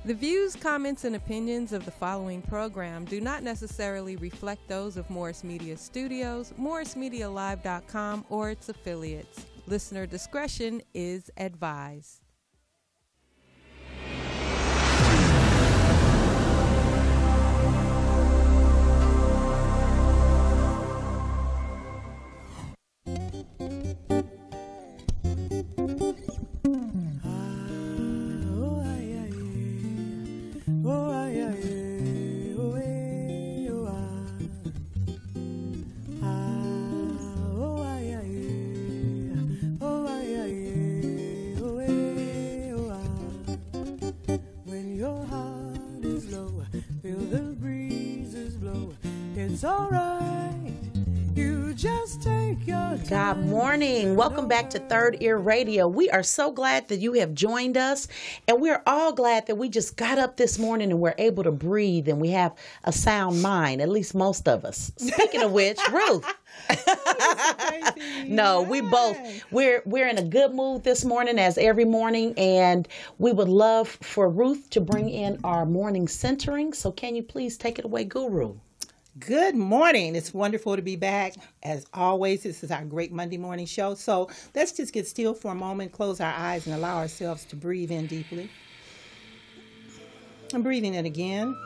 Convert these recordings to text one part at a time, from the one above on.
The views, comments, and opinions of the following program do not necessarily reflect those of Morris Media Studios, MorrisMediaLive.com, or its affiliates. Listener discretion is advised. Good morning. Welcome back to Third Ear Radio. We are so glad that you have joined us, and we're all glad that we just got up this morning and we're able to breathe and we have a sound mind, at least most of us. Speaking of which, Ruth. No, we're in a good mood this morning, as every morning, and we would love for Ruth to bring in our morning centering. So can you please take it away, Guru? Good morning. It's wonderful to be back. As always, this is our great Monday morning show. So let's just get still for a moment, close our eyes, and allow ourselves to breathe in deeply. I'm breathing in again,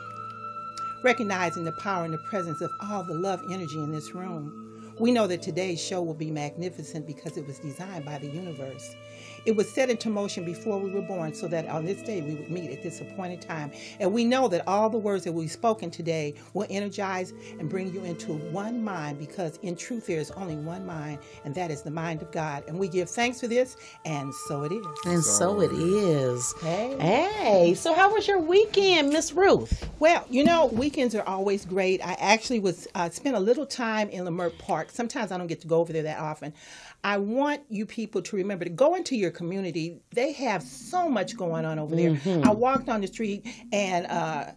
recognizing the power and the presence of all the love energy in this room. We know that today's show will be magnificent because it was designed by the universe. It was set into motion before we were born so that on this day we would meet at this appointed time. And we know that all the words that we've spoken today will energize and bring you into one mind, because in truth there is only one mind, and that is the mind of God. And we give thanks for this, and so it is. And so it is. Hey, so how was your weekend, Miss Ruth? Well, you know, weekends are always great. I actually spent a little time in Leimert Park. Sometimes I don't get to go over there that often. I want you people to remember to go into your community. They have so much going on over there. Mm-hmm. I walked on the street, and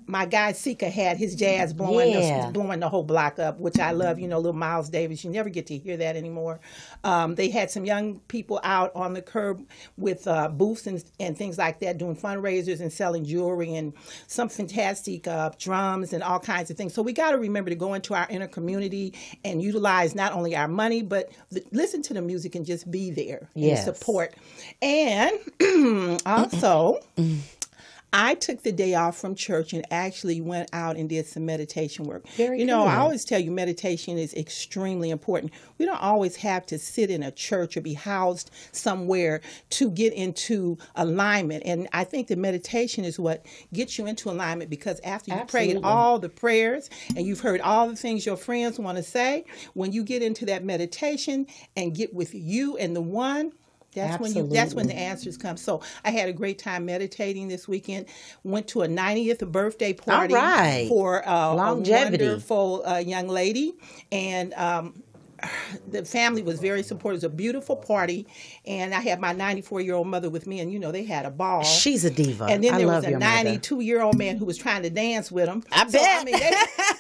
my guy Sika had his jazz blowing the whole block up, which I love. You know, little Miles Davis. You never get to hear that anymore. They had some young people out on the curb with booths and things like that, doing fundraisers and selling jewelry and some fantastic drums and all kinds of things. So we got to remember to go into our inner community and utilize not only our money, but listen to the music and just be there and support. And also, I took the day off from church and actually went out and did some meditation work. Very good. I always tell you meditation is extremely important. We don't always have to sit in a church or be housed somewhere to get into alignment. And I think the meditation is what gets you into alignment, because after you've prayed all the prayers and you've heard all the things your friends want to say, when you get into that meditation and get with you and the one, that's when the answers come. So I had a great time meditating this weekend. Went to a 90th birthday party for a wonderful young lady, and the family was very supportive. It was a beautiful party, and I had my 94-year-old mother with me, and they had a ball. She's a diva. And then there was a 92-year-old man who was trying to dance with him. I bet.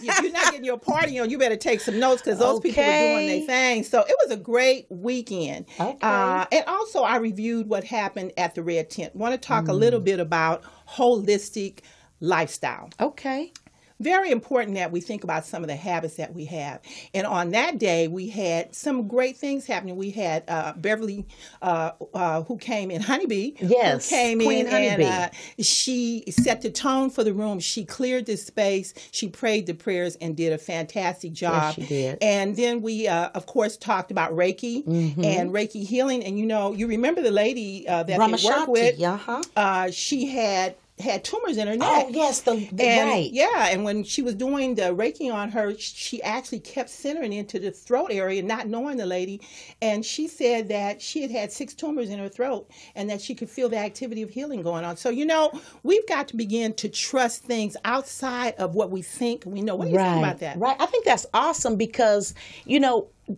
If you're not getting your party on, you better take some notes, because those people were doing their thing. So it was a great weekend. Okay. And also I reviewed what happened at the Red Tent. Want to talk a little bit about holistic lifestyle. Okay. Very important that we think about some of the habits that we have. And on that day, we had some great things happening. We had Beverly, who came in, Honeybee, yes, who came Queen in, Honeybee. And she set the tone for the room. She cleared the space. She prayed the prayers and did a fantastic job. Yes, she did. And then we, of course, talked about Reiki and Reiki healing. And, you remember the lady that they work with? She had tumors in her neck. Oh, yes, right. Yeah, and when she was doing the Reiki on her, she actually kept centering into the throat area, not knowing the lady. And she said that she had 6 tumors in her throat and that she could feel the activity of healing going on. So, we've got to begin to trust things outside of what we think we know. What do you think about that? Right. I think that's awesome because,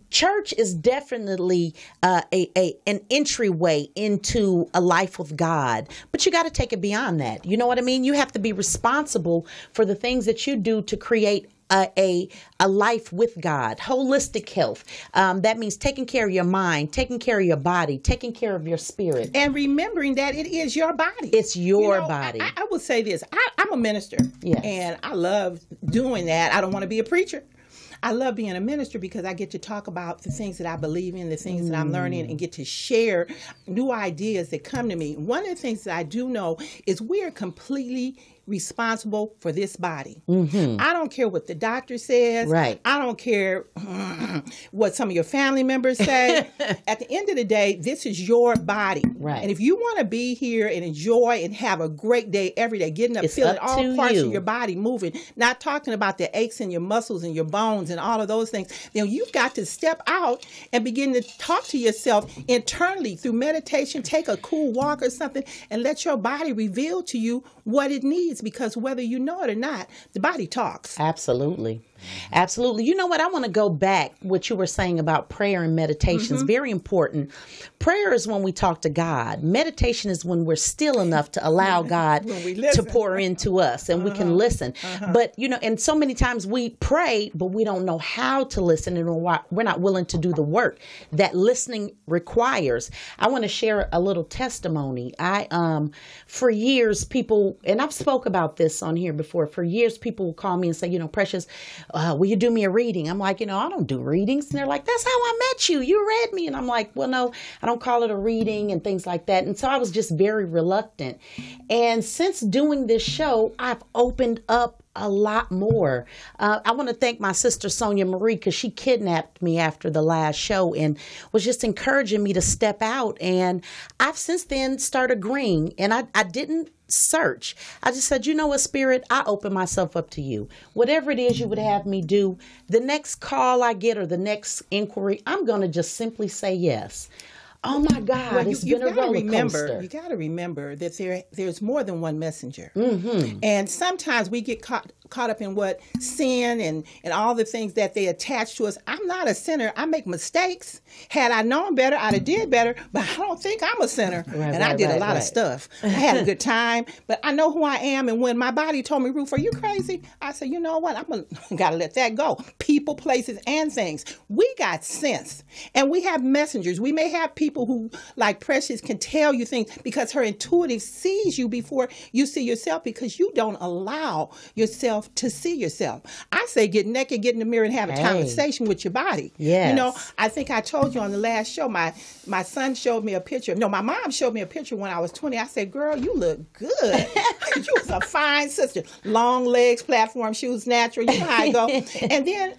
church is definitely an entryway into a life with God, but you got to take it beyond that. You know what I mean? You have to be responsible for the things that you do to create a life with God, holistic health. That means taking care of your mind, taking care of your body, taking care of your spirit. And remembering that it is your body. It's your body. I will say this. I'm a minister. Yes. And I love doing that. I don't want to be a preacher. I love being a minister because I get to talk about the things that I believe in, the things that I'm learning, and get to share new ideas that come to me. One of the things that I do know is we are completely responsible for this body. I don't care what the doctor says. Right. I don't care what some of your family members say. At the end of the day, this is your body. Right. And if you want to be here and enjoy and have a great day every day, getting up, It's feeling up all to parts you. of your body moving, not talking about the aches in your muscles and your bones and all of those things, then you've got to step out and begin to talk to yourself internally through meditation. Take a cool walk or something and let your body reveal to you what it needs, because whether you know it or not, the body talks. Absolutely. Absolutely. You know what? I want to go back what you were saying about prayer and meditation is very important. Prayer is when we talk to God. Meditation is when we're still enough to allow God to pour into us and we can listen. But, you know, and so many times we pray, but we don't know how to listen, and we're not willing to do the work that listening requires. I want to share a little testimony. For years, people, and I've spoke about this on here before, for years, people will call me and say, you know, Precious, will you do me a reading? I'm like, you know, I don't do readings. And they're like, that's how I met you. You read me. And I'm like, well, no, I don't call it a reading and things like that. And so I was just very reluctant. And since doing this show, I've opened up a lot more. I want to thank my sister Sonia Marie, because she kidnapped me after the last show and was just encouraging me to step out. And I've since then started agreeing, and I didn't search. I just said, you know what, Spirit, I open myself up to you. Whatever it is you would have me do, the next call I get or the next inquiry, I'm going to just simply say yes. Oh my God, well, it's been a roller coaster. You got to remember that there's more than one messenger. And sometimes we get caught up in what sin and all the things that they attach to us. I'm not a sinner. I make mistakes. Had I known better, I'd have did better, but I don't think I'm a sinner. I did a lot of stuff. I had a good time, but I know who I am. And when my body told me, Ruth, are you crazy? I said, you know what? Got to let that go. People, places, and things. We got sense. And we have messengers. We may have people who, like Precious, can tell you things because her intuitive sees you before you see yourself, because you don't allow yourself to see yourself. I say get naked, get in the mirror, and have a conversation with your body. Yes. You know, I think I told you on the last show, my son showed me a picture. No, my mom showed me a picture when I was 20. I said, girl, you look good. You was a fine sister. Long legs, platform shoes, natural. You know how I go. And then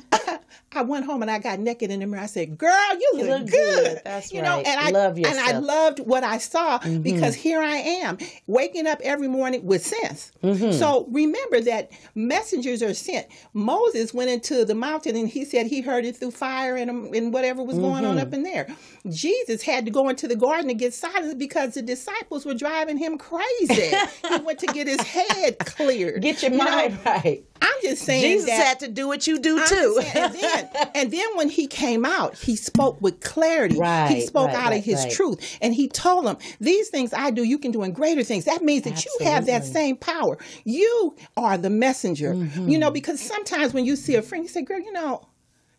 I went home and I got naked in the mirror. I said, girl, you look good. That's you right. know, and Love yourself. And I loved what I saw, because here I am waking up every morning with sense. So remember that messengers are sent. Moses went into the mountain and he said he heard it through fire and whatever was going on up in there. Jesus had to go into the garden to get silence because the disciples were driving him crazy. He went to get his head cleared. Get your mind right. I'm just saying Jesus that had to do what you do too. and then when he came out, he spoke with clarity. He spoke out of his truth. And he told them, these things I do, you can do in greater things. That means that you have that same power. You are the messenger. You know, because sometimes when you see a friend, you say, girl, you know,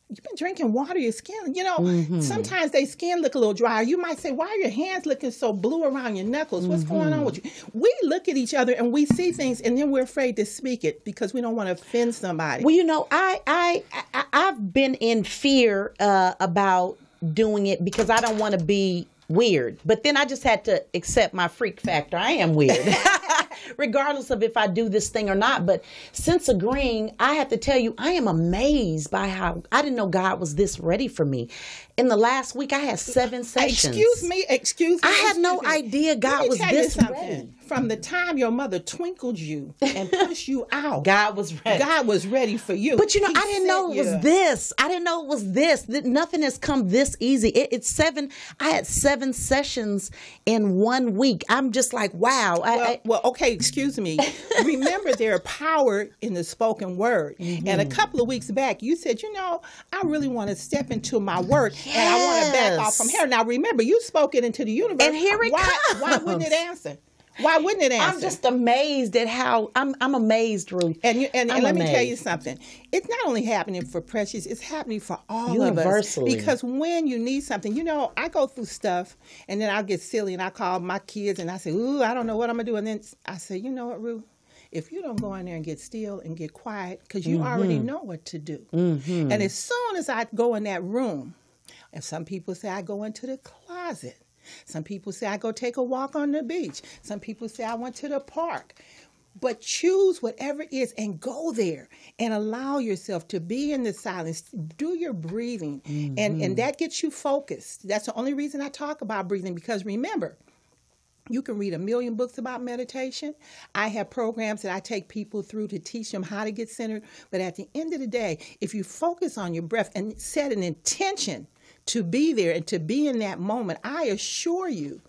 you've been drinking water, your skin, you know, sometimes their skin look a little drier. You might say, why are your hands looking so blue around your knuckles? What's going on with you? We look at each other and we see things, and then we're afraid to speak it because we don't want to offend somebody. Well, you know, I've been in fear about doing it because I don't want to be weird. But then I just had to accept my freak factor. I am weird. Regardless of if I do this thing or not. But since agreeing, I have to tell you, I am amazed by how I didn't know God was this ready for me. In the last week, I had 7 sessions. Excuse me. I had no idea God was this ready. From the time your mother twinkled you and pushed you out, God was ready. God was ready for you. But you know, I didn't know it was this. I didn't know it was this. Nothing has come this easy. It's 7. I had 7 sessions in 1 week. I'm just like, wow. Well, okay, excuse me. Remember, there's power in the spoken word. And a couple of weeks back, you said, you know, I really want to step into my work. And I want to back off from here. Now, remember, you spoke it into the universe. And here it comes. Why wouldn't it answer? Why wouldn't it answer? I'm just amazed at how I'm amazed, Ruth. And let me tell you amazed. something. It's not only happening for Precious, it's happening for all of us. Universally. Because when you need something, I go through stuff and then I'll get silly and I call my kids and I say, ooh, I don't know what I'm going to do. And then I say, you know what, Ruth? If you don't go in there and get still and get quiet, because you already know what to do. And as soon as I go in that room, and some people say I go into the closet. Some people say I go take a walk on the beach. Some people say I went to the park. But choose whatever it is and go there and allow yourself to be in the silence. Do your breathing. And that gets you focused. That's the only reason I talk about breathing, because remember, you can read a million books about meditation. I have programs that I take people through to teach them how to get centered. But at the end of the day, if you focus on your breath and set an intention to be there and to be in that moment, I assure you,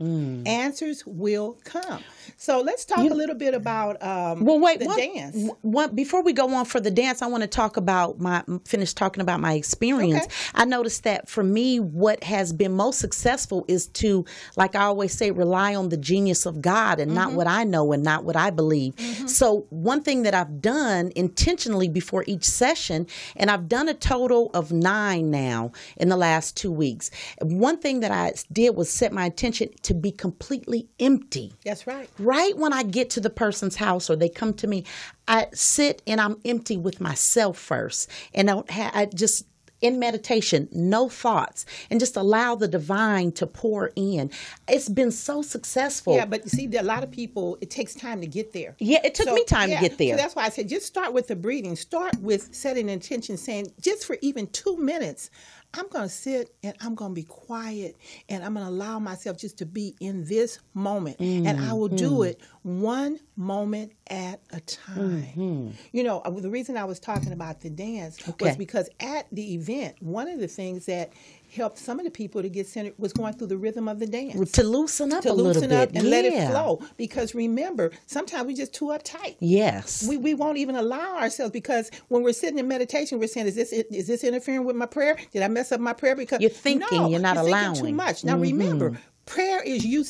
answers will come. So let's talk a little bit about the dance. Before we go on for the dance, I want to finish talking about my experience. Okay. I noticed that for me, what has been most successful is to, like I always say, rely on the genius of God and not what I know and not what I believe. So one thing that I've done intentionally before each session, and I've done a total of 9 now in the last 2 weeks. One thing that I did was set my attention to be completely empty. That's right. Right when I get to the person's house or they come to me, I sit and I'm empty with myself first. And I just, in meditation, no thoughts, and just allow the divine to pour in. It's been so successful. Yeah, but you see, a lot of people, it takes time to get there. Yeah, it took me time to get there. So that's why I said, just start with the breathing. Start with setting an intention, saying, just for even 2 minutes, I'm going to sit and I'm going to be quiet and I'm going to allow myself just to be in this moment. And I will do it one moment at a time. The reason I was talking about the dance was because at the event, one of the things that helped some of the people to get centered was going through the rhythm of the dance. To loosen up a little bit. To loosen up and let it flow. Because remember, sometimes we're just too uptight. Yes. We won't even allow ourselves, because when we're sitting in meditation, we're saying, is this interfering with my prayer? Did I mess up my prayer? Because you're thinking, you're not allowing. Thinking too much. Now remember, prayer is you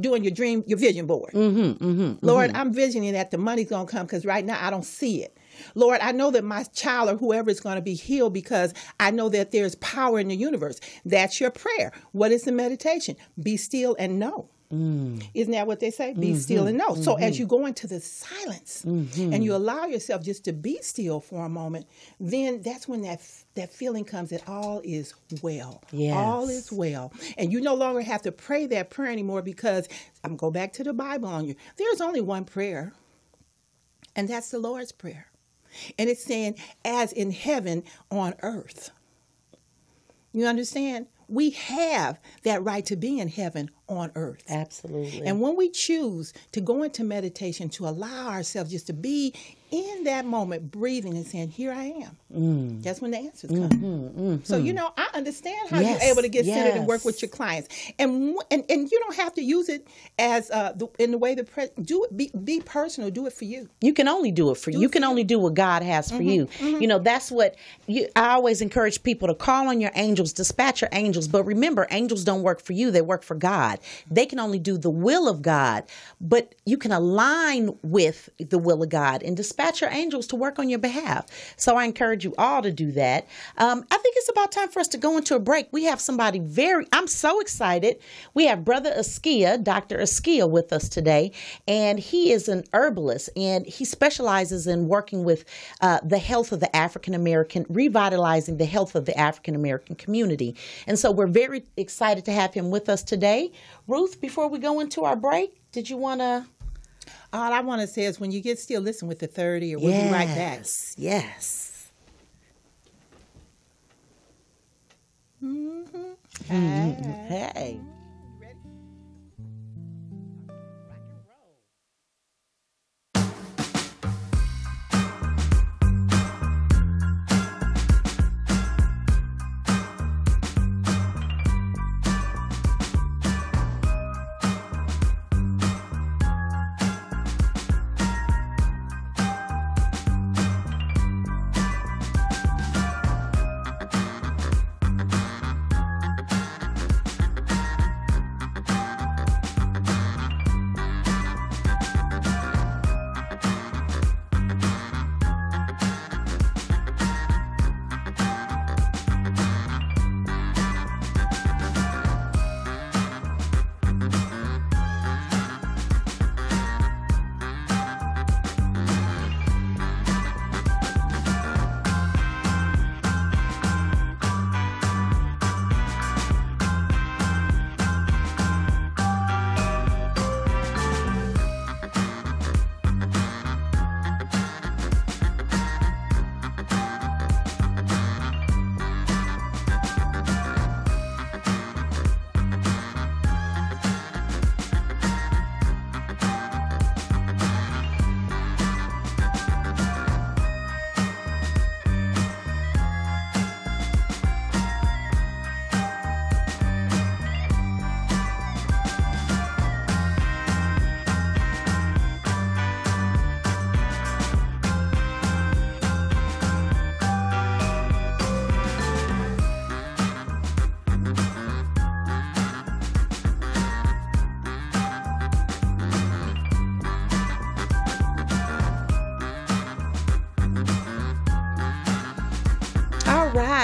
doing your vision board. Lord, I'm visioning that the money's going to come, because right now I don't see it. Lord, I know that my child or whoever is going to be healed, because I know that there's power in the universe. That's your prayer. What is the meditation? Be still and know. Isn't that what they say? Be still and know. So as you go into the silence and you allow yourself just to be still for a moment, then that's when that feeling comes that all is well. Yes. All is well. And you no longer have to pray that prayer anymore, because I'm going to go back to the Bible on you. There's only one prayer, and that's the Lord's Prayer. And it's saying, as in heaven on earth. You understand? We have that right to be in heaven on earth. Absolutely. And when we choose to go into meditation, to allow ourselves just to be in that moment, breathing and saying, here I am. That's when the answers come. So, I understand how you're able to get centered and work with your clients. And you don't have to use it as in the way do it, be personal, do it for you. You can only do it for you. You can only do what God has for you. That's what I always encourage people to call on your angels, dispatch your angels. But remember, angels don't work for you. They work for God. They can only do the will of God. But you can align with the will of God and dispatch your angels to work on your behalf. So I encourage you all to do that. I think it's about time for us to go into a break. We have somebody I'm so excited. We have Brother Askia, Dr. Askia, with us today. And he is an herbalist, and he specializes in working with the health of the African American, revitalizing the health of the African American community. And so we're very excited to have him with us today. Ruth, before we go into our break, did you want to? All I want to say is, when you get still, listen with the third ear. We'll be right back. Yes. Hey.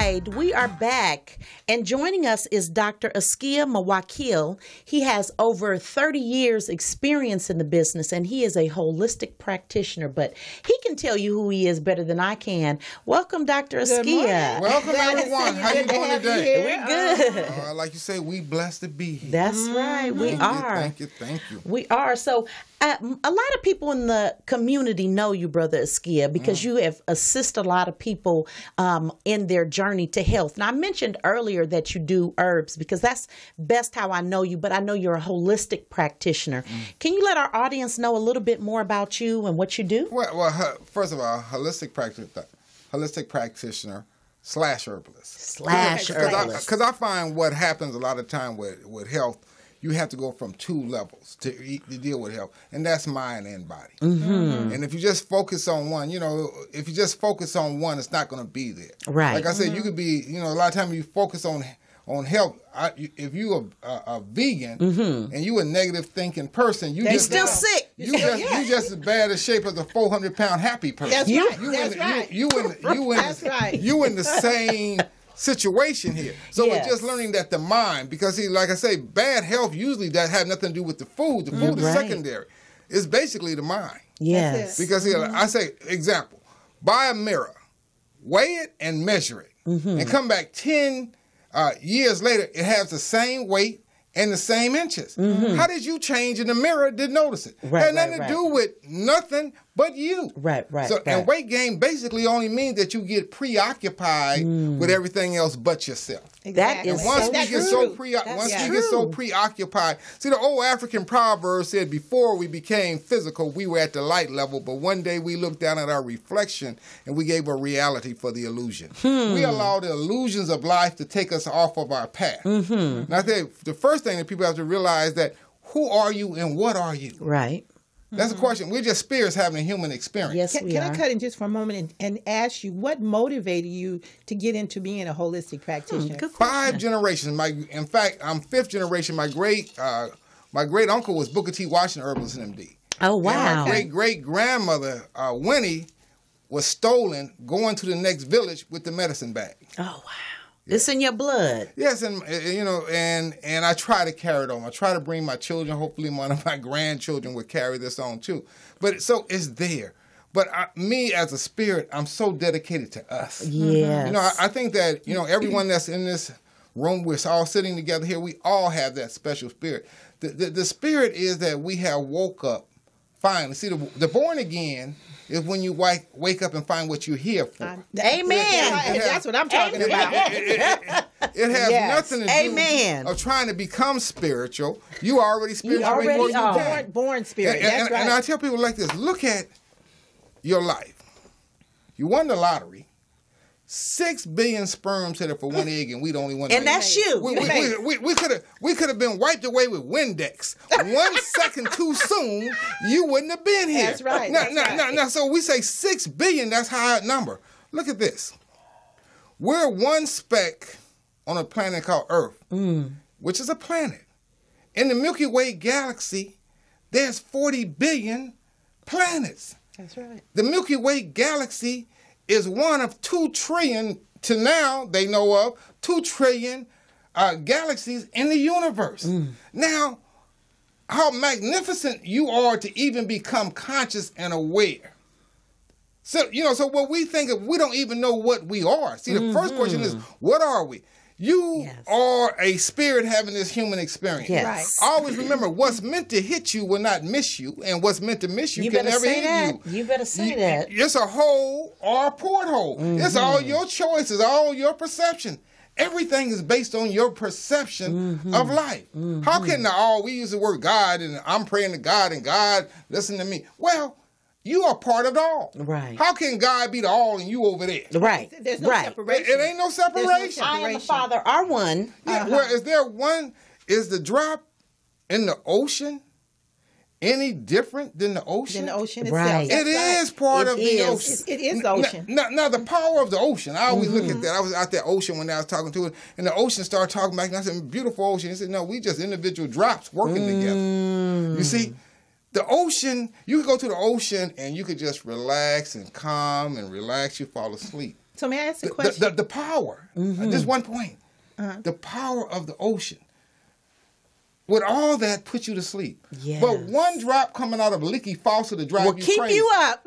right, we are back. And joining us is Dr. Askia Mawakil. He has over 30 years experience in the business, and he is a holistic practitioner, but he can tell you who he is better than I can. Welcome, Dr. Askia. Welcome, everyone. How you doing today? We're good. Like you say, we blessed to be here. That's right, we are. Thank you. We are. So a lot of people in the community know you, Brother Askia, because you have assisted a lot of people in their journey to health. Now, I mentioned earlier that you do herbs because that's best how I know you, but I know you're a holistic practitioner. Can you let our audience know a little bit more about you and what you do? Well, first of all, holistic practitioner / herbalist. Because I find what happens a lot of time with health, you have to go from two levels to deal with health, and that's mind and body. And if you just focus on one, it's not going to be there. Right. Like I said, you could be, a lot of times you focus on health. If you a vegan and you a negative thinking person, you just still sick. You just as bad a shape as a 400-pound happy person. That's right. You in the same situation here. So we're just learning that the mind, because like I say, bad health usually that have nothing to do with the food. The food is secondary. It's basically the mind. Yes. Because I say, example, buy a mirror, weigh it and measure it, and come back 10 years later, it has the same weight and the same inches. How did you change in the mirror? Didn't notice it. Had nothing to do with nothing but you. And weight gain basically only means that you get preoccupied with everything else but yourself. Exactly. That is Once so we get so preoccupied, see, the old African proverb said, before we became physical, we were at the light level, but one day we looked down at our reflection and we gave a reality for the illusion. We allow the illusions of life to take us off of our path. Now, I think the first thing that people have to realize that who are you and what are you? Right. That's the question. We're just spirits having a human experience. Yes, Can I cut in just for a moment and ask you what motivated you to get into being a holistic practitioner? Good question. 5 generations. In fact, I'm 5th generation. My great uncle was Booker T. Washington, herbalist and MD. Oh, wow. And my great grandmother, Winnie, was stolen going to the next village with the medicine bag. Oh, wow. It's in your blood. Yes, and and I try to carry it on. I try to bring my children. Hopefully, one of my grandchildren would carry this on too. But so it's there. But me as a spirit, I'm so dedicated to us. Yes. I think that everyone that's in this room, we're all sitting together here. We all have that special spirit. The spirit is that we have woke up finally. See, the born again is when you wake up and find what you're here for. Amen. That's what I'm talking about. It has nothing to do of trying to become spiritual. You are already spiritual before you are. Born spirit. That's right. And I tell people like this, look at your life. You won the lottery. 6 billion sperms headed for one egg, and we the only one. And that's you. We could have been wiped away with Windex. 1 second too soon, you wouldn't have been here. That's right. Now, so we say 6 billion. That's a high number. Look at this. We're one speck on a planet called Earth, which is a planet. In the Milky Way galaxy, there's 40 billion planets. That's right. The Milky Way galaxy is one of 2 trillion, to now they know of, 2 trillion galaxies in the universe. Now, how magnificent you are to even become conscious and aware. So, so what we think of, we don't even know what we are. See, the first question is, what are we? You are a spirit having this human experience. Yes. Right. Always remember, what's meant to hit you will not miss you, and what's meant to miss you can never hit you. You better say that. It's a hole or a porthole. It's all your choices, all your perception. Everything is based on your perception of life. How can we use the word God, and I'm praying to God, and God listen to me? Well, you are part of it all. Right. How can God be the all and you over there? Right. There's no separation. It ain't no separation. I am the Father are one. Well, is there one? Is the drop in the ocean any different than the ocean? Than the ocean Right. itself. It is part of the ocean. It is the ocean. Now, the power of the ocean, I always look at that. I was out there ocean when I was talking to it, and the ocean started talking back, and I said, beautiful ocean. He said, no, we just individual drops working together. You see? The ocean, you could go to the ocean and you could just relax and calm and relax, you fall asleep. So may I ask a question? The power. Just one point. The power of the ocean. With all that, put you to sleep. Yes. But one drop coming out of a leaky faucet to drive you crazy. Keep you up.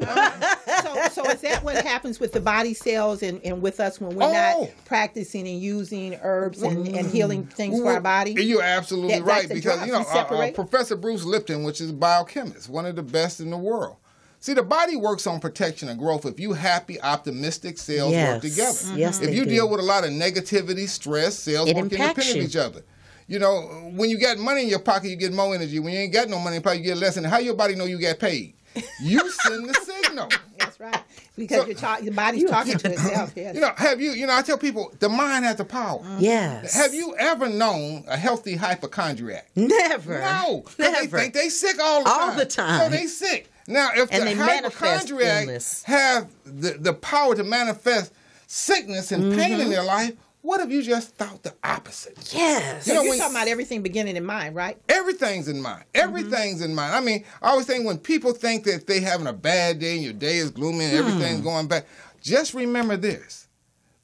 So is that what happens with the body cells and with us when we're not practicing and using herbs and healing things for our body? You're absolutely right, because separate? Professor Bruce Lipton, which is a biochemist, one of the best in the world. See, the body works on protection and growth. If you happy, optimistic, cells work together. Yes, if you deal with a lot of negativity, stress, cells work independent of each other. You know, when you got money in your pocket, you get more energy. When you ain't got no money in your pocket, you get less. And how your body know you got paid? You send the signal. That's right. Because your body's talking to itself. Yes. I tell people, the mind has the power. Yes. Have you ever known a healthy hypochondriac? Never. No. Never. They think they sick all the time. All the time. So they sick. Now, if the hypochondriac have the power to manifest sickness and pain in their life, what if you just thought the opposite? Yes. So you're talking about everything beginning in mind, right? Everything's in mind. Everything's in mind. I mean, I always think when people think that they having a bad day and your day is gloomy and everything's going bad, just remember this.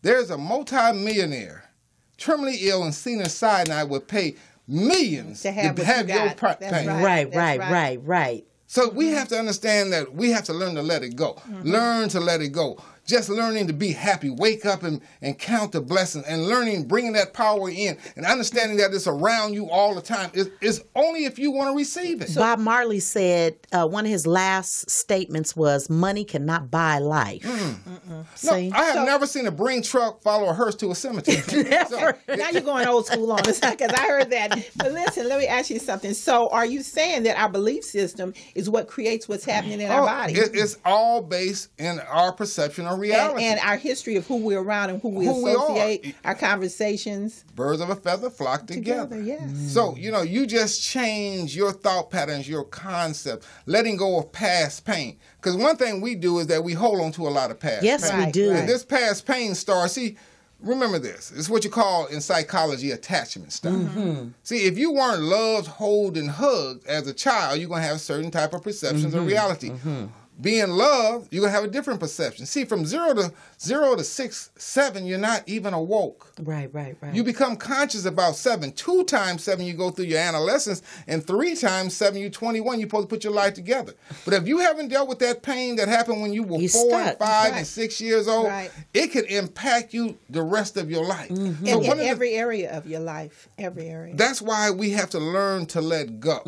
There's a multi-millionaire, terminally ill and senior cyanide would pay millions to have your pain. Right. So we have to understand that we have to learn to let it go. Learn to let it go. Just learning to be happy, wake up and count the blessings, and bringing that power in and understanding that it's around you all the time. It's only if you want to receive it. Bob Marley said one of his last statements was, money cannot buy life. No, I have never seen a bring truck follow a hearse to a cemetery. Never. Now you're going old school on us, because I heard that. But listen, let me ask you something. So are you saying that our belief system is what creates what's happening in our body? It's all based in our perception of reality. And our history of who we're around and who we associate, our conversations. Birds of a feather flock together. Yes. So, you just change your thought patterns, your concept, letting go of past pain. Because one thing we do is that we hold on to a lot of past pain. Yes, we do. And this past pain starts, remember this. It's what you call in psychology attachment style. See, if you weren't loved, held, and hugged as a child, you're going to have certain type of perceptions of reality. Being loved, you're going to have a different perception. See, from 0 to 6, 7, you're not even awoke. Right. You become conscious about 7. 2 times 7, you go through your adolescence, and 3 times 7, you're 21. You're supposed to put your life together. But if you haven't dealt with that pain that happened when you were 4 and 5 and 6 years old, it could impact you the rest of your life. So in every area of your life, every area. That's why we have to learn to let go.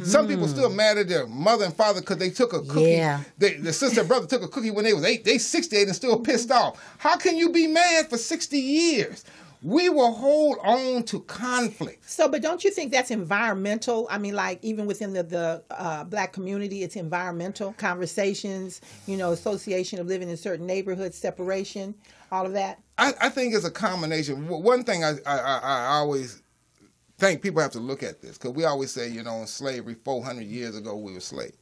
Some people still mad at their mother and father because they took a cookie. Yeah. The sister and brother took a cookie when they was 8. They 68 and still pissed off. How can you be mad for 60 years? We will hold on to conflict. So, but don't you think that's environmental? I mean, like even within the black community, it's environmental conversations, association of living in certain neighborhoods, separation, all of that. I think it's a combination. One thing I always think people have to look at this, because we always say, in slavery, 400 years ago we were slaves.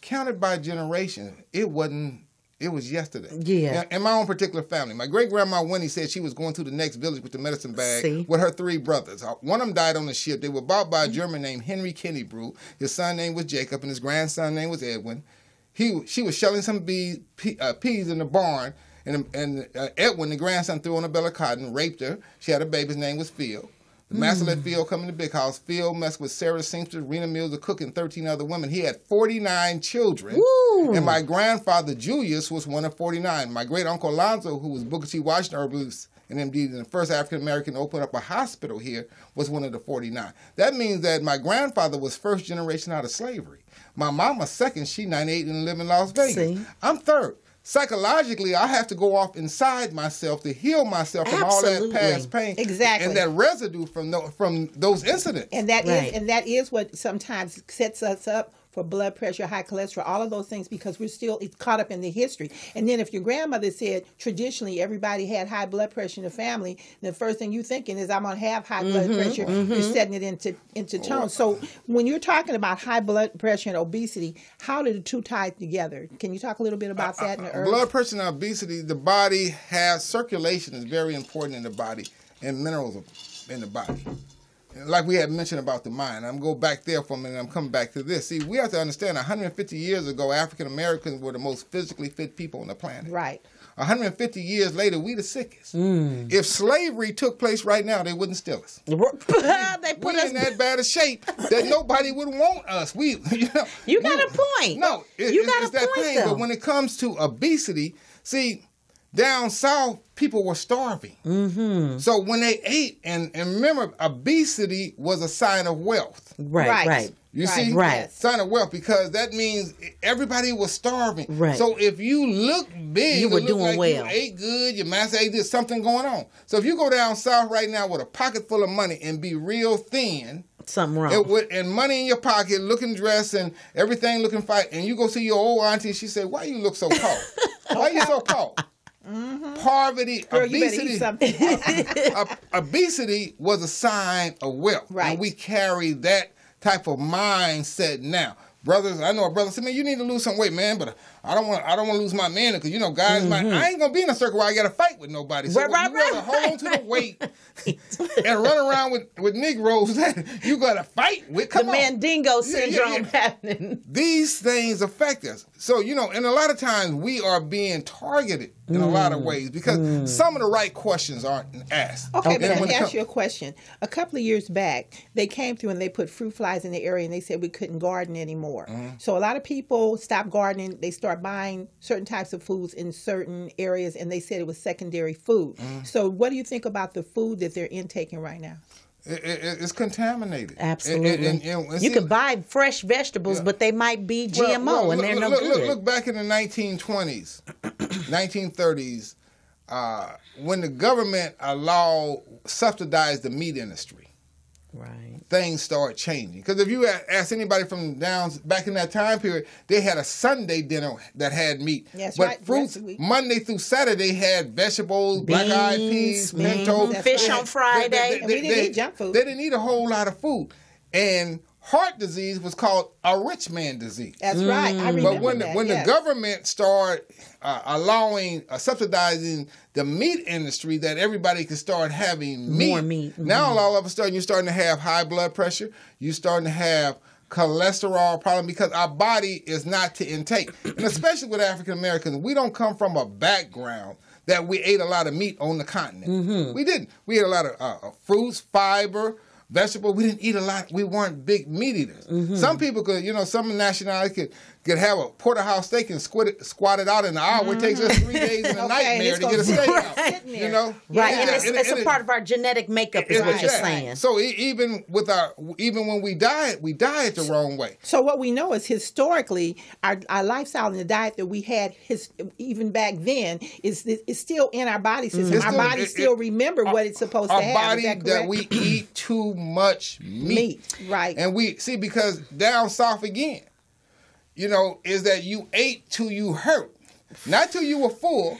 Counted by generation, it was yesterday. Yeah. In my own particular family, my great-grandma Winnie said she was going to the next village with the medicine bag with her 3 brothers. One of them died on the ship. They were bought by a German named Henry Kennebrew. His son name was Jacob, and his grandson name was Edwin. She was shelling some peas in the barn, and Edwin, the grandson, threw on a bale of cotton, raped her. She had a baby. His name was Phil. The master let Phil come in the big house. Phil messed with Sarah Seamstress, Rena Mills, the cook, and 13 other women. He had 49 children. Woo. And my grandfather, Julius, was one of 49. My great-uncle Alonzo, who was Booker T. Washington herbalist and indeed the first African-American to open up a hospital here, was one of the 49. That means that my grandfather was first generation out of slavery. My mama's second. She 98 and live in Las Vegas. I'm third. Psychologically, I have to go off inside myself to heal myself from all that past pain, and that residue from those incidents. And that is what sometimes sets us up for blood pressure, high cholesterol, all of those things, because we're still caught up in the history. And then if your grandmother said traditionally everybody had high blood pressure in the family, the first thing you're thinking is I'm going to have high blood pressure. You're setting it into tone. So when you're talking about high blood pressure and obesity, how do the two tie together? Can you talk a little bit about that in the herbs? Blood pressure and obesity, the body has circulation is very important in the body, and minerals in the body. Like we had mentioned about the mind. I'm going to go back there for a minute and I'm coming back to this. See, we have to understand 150 years ago, African Americans were the most physically fit people on the planet. Right. 150 years later, we the sickest. If slavery took place right now, they wouldn't steal us. They put We us in that bad a shape that nobody would want us. You got a point. No, it's that pain. But when it comes to obesity, see, down south, people were starving. So when they ate, and remember, obesity was a sign of wealth. Right. You see? Right. Sign of wealth, because that means everybody was starving. Right. So if you look big, you were look doing like well. You ate good, your master ate, there's something going on. So if you go down south right now with a pocket full of money and be real thin, something wrong. And money in your pocket, looking dressed and everything looking fine, and you go see your old auntie, she said, "Why you look so tall? Why you so tall?" Poverty, Girl, obesity. you better eat something. Obesity was a sign of wealth, Right. and we carry that type of mindset now. Brothers, I know a brother said, "Man, you need to lose some weight, man." But I don't want to lose my man, because guys, I ain't gonna be in a circle where I got to fight with nobody. So you gotta hold on to the weight and run around with Negroes that you gotta fight with. Come the on. Mandingo syndrome happening. These things affect us. So, and a lot of times we are being targeted in a lot of ways because some of the right questions aren't asked. Okay, but let me ask you a question. A couple of years back, they came through and they put fruit flies in the area, and they said we couldn't garden anymore. So a lot of people stopped gardening. They start buying certain types of foods in certain areas, and they said it was secondary food. So what do you think about the food that they're intaking right now? It's contaminated. Absolutely. And you can buy fresh vegetables, but they might be GMO, and they're no good. Look back in the 1920s, 1930s, when the government subsidized the meat industry. Right. Things start changing. Because if you ask anybody from back in that time period, they had a Sunday dinner that had meat. That's but right. fruits, Monday through Saturday, had vegetables, black-eyed peas, pinto. Fish on Friday. And we didn't eat junk food. They didn't eat a whole lot of food. And heart disease was called a rich man disease. That's right. I remember But when the government started subsidizing the meat industry, that everybody could start having meat. More meat. Now all of a sudden you're starting to have high blood pressure. You're starting to have cholesterol problem because our body is not to intake. And especially with African Americans, we don't come from a background that we ate a lot of meat on the continent. We didn't. We ate a lot of fruits, fiber, vegetable. We didn't eat a lot. We weren't big meat eaters. Some people could, some nationalities could have a porterhouse steak and squat it out in an hour. It takes us 3 days and a nightmare to get a steak out. Right. Yeah. And it's a part of our genetic makeup, is what you're saying. So even when we diet the wrong way. So what we know is historically, our lifestyle and the diet that we had even back then is still in our body system. Our bodies still remember what it's supposed to have. Our body that we eat too much meat. Right. And we see, because down south again, is that you ate till you hurt, not till you were full.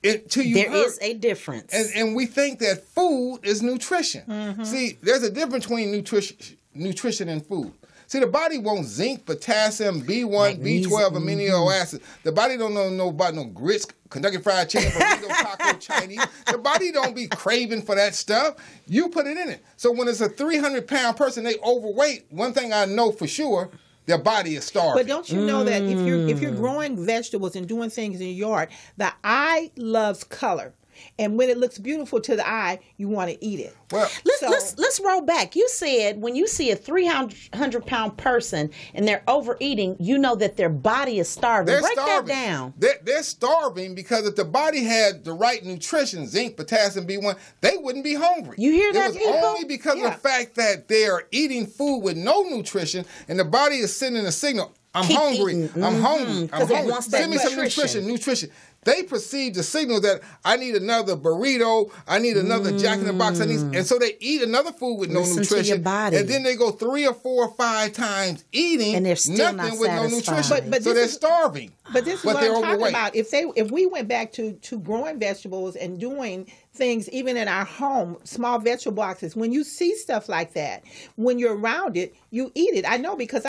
Till you hurt. There is a difference. And we think that food is nutrition. See, there's a difference between nutrition and food. See, the body wants zinc, potassium, B1, B12, amino acids. The body don't know about no grits, Kentucky Fried Chicken, burrito, taco, Chinese. The body don't be craving for that stuff. You put it in it. So when it's a 300-pound person, they overweight, one thing I know for sure, their body is starving. But don't you know that if you're growing vegetables and doing things in your yard, the eye loves color. And when it looks beautiful to the eye, you want to eat it. Well, let's roll back. You said when you see a 300-pound person and they're overeating, you know that their body is starving. Break that down. They're starving because if the body had the right nutrition, zinc, potassium, B1, they wouldn't be hungry. You hear that, people? It was only because of the fact that they are eating food with no nutrition, and the body is sending a signal. I'm hungry. I'm hungry. I'm hungry. Send me some nutrition. They perceive the signal that I need another burrito, I need another Jack in the Box, and so they eat another food with no nutrition. To your body. And then they go 3 or 4 or 5 times eating, and they're still nothing not with satisfied. no nutrition. But so they're starving. But this is but what they're I'm talking overweight. about. If we went back to growing vegetables and doing things even in our home, small vegetable boxes, when you see stuff like that, when you're around it, you eat it. I know because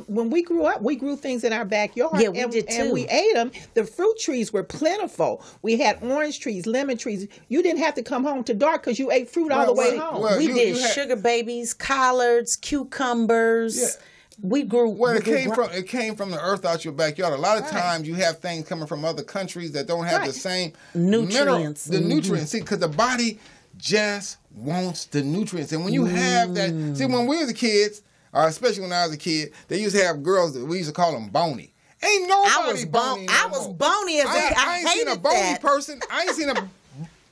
when we grew up, we grew things in our backyard. Yeah, we did too. And we ate them. The fruit trees were plentiful. We had orange trees, lemon trees. You didn't have to come home to dark because you ate fruit all the way home. We did sugar babies, collards, cucumbers. Well, it came from the earth out your backyard. A lot of times you have things coming from other countries that don't have the same nutrients. The nutrients. See, because the body just wants the nutrients. And when you have that, see, when we were the kids, especially when I was a kid, they used to have girls that we used to call them bony. Ain't nobody bony. I was bony as a kid. I ain't seen a bony person. I ain't seen a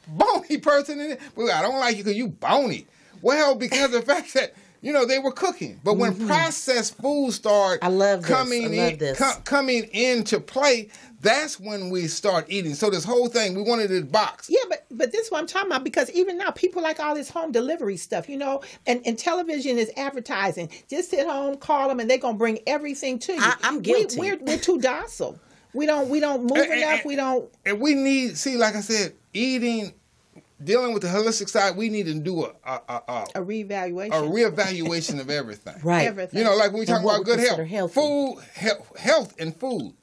bony person in it. Well, I don't like you because you bony. Well, because of the fact that, they were cooking. But when processed foods start coming into play, that's when we start eating. So this whole thing, we wanted it boxed. Yeah, but this is what I'm talking about, because even now people like all this home delivery stuff, and television is advertising. Just sit home, call them, and they're going to bring everything to you. I'm guilty. We're too docile. We don't move enough. We don't. And we need, like I said, dealing with the holistic side, we need to do a reevaluation. A reevaluation of everything. Right. Everything. Like when we talk about good health. Healthy. Food, health and food.